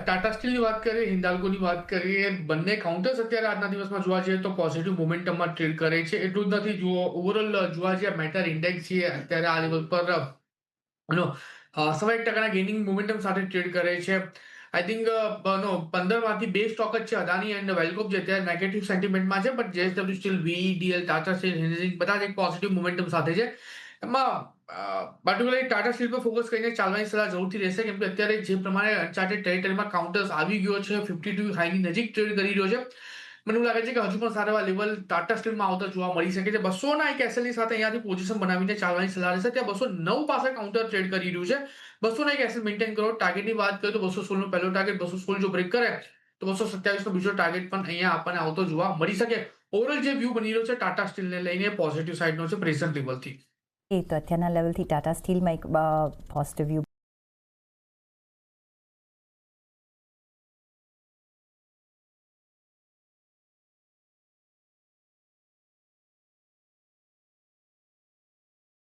ટાટા સ્ટીલની વાત કરીએ, હિન્દાલ્કોની વાત કરીએ, બંને કાઉન્ટર્સ અત્યારે આજના દિવસમાં જોવા જઈએ તો પોઝિટિવ મોમેન્ટમમાં ટ્રેડ કરે છે. એટલું જ નથી જુઓ ઓવરઓલ જોવા જઈએ મેટર ઇન્ડેક્સ છે અત્યારે આ લેવલ પર નો 1.5% ગેઇનિંગ મોમેન્ટમ સાથે ટ્રેડ કરે છે. આઈ થિંક 15માંથી 2 સ્ટોક જ છે અદાની એન્ડ વેલકોમ જે અત્યારે નેગેટિવ સેન્ટિમેન્ટમાં છે, but JSW steel, વીઈડીએલ, Tata steel, હિન્દુઝિંક બધા જ એક પોઝિટિવ મોમેન્ટમ સાથે છે. એમાં પાર્ટિક્યુલરલી ટાટા સ્ટીલ પર ફોકસ કરીને ચાલવાની સલાહ જરૂરથી રહેશે, કેમ કે અત્યારે જે પ્રમાણે અનચાર્ટેડ ટેરિટરીમાં કાઉન્ટર્સ આવી ગયો છે, 52 હાઈની નજીક ટ્રેડ કરી રહ્યો છે. મને એવું લાગે છે કે હજુ પણ સારા એવા લેવલ ટાટા સ્ટીલમાં આવતા જોવા મળી શકે છે. 200ના એક એસએલની સાથે અહીંયાથી પોઝિશન બનાવીને ચાલવાની સલાહ રહેશે. ત્યાં 209 પાસે કાઉન્ટર ટ્રેડ કરી રહ્યું છે. 200ના એક એસએલ મેન્ટેન કરો. ટાર્ગેટની વાત કરીએ તો 216 નો પહેલો ટાર્ગેટ, 216 જો બ્રેક કરે તો 227 નો બીજો ટાર્ગેટ પણ અહીંયા આપણને આવતો જોવા મળી શકે. ઓવરઓલ જે વ્યૂ બની રહ્યો છે ટાટા સ્ટીલને લઈને પોઝિટિવ સાઈડનો છે પ્રેઝન્ટ લેવલથી. એ તો અત્યારના લેવલથી ટાટા સ્ટીલમાં એક પોઝિટિવ વ્યૂ